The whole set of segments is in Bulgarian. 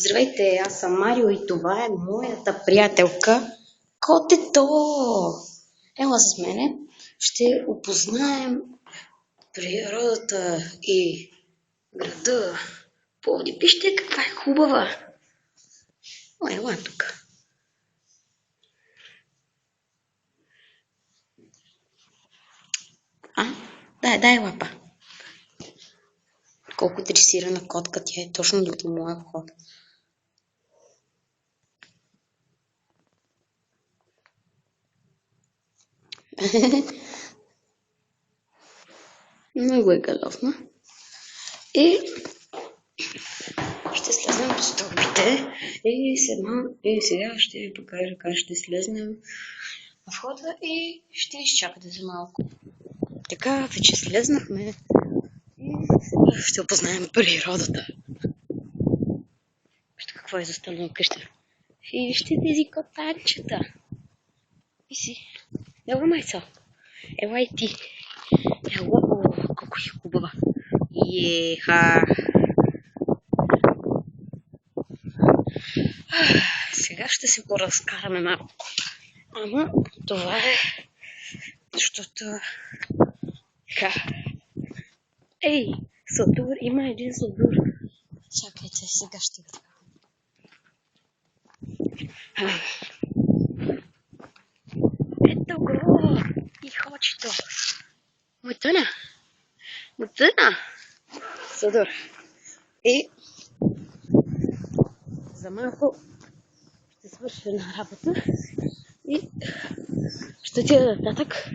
Здравейте, аз съм Марио и това е моята приятелка Котето. Ела с мене, ще опознаем природата и града. Пловдив, вижте каква е хубава. Ела тук. Дай лапа. Колко дресирана котка, тя е точно до моя вход. Много е галовна. И ще слезнем по стълбите и сега ще ви покажа как ще слезнем на входа и ще изчакате за малко. Така, вече слезнахме и сега ще опознаем природата. Вижте какво е застанало къща. И вижте тези котанчета. И си. Ела, майцо. Ела и ти. Ела, колко е хубава. Еха. Сега ще се поразкараме малко. Ама това е, защото... Ей, сладур, има един сладур. Чакайте, сега ще го. Ето го! И хочето. Мутъна. Сладур. И за малко ще свърша една работа и ще отида нататък,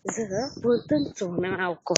за да потанцуваме малко.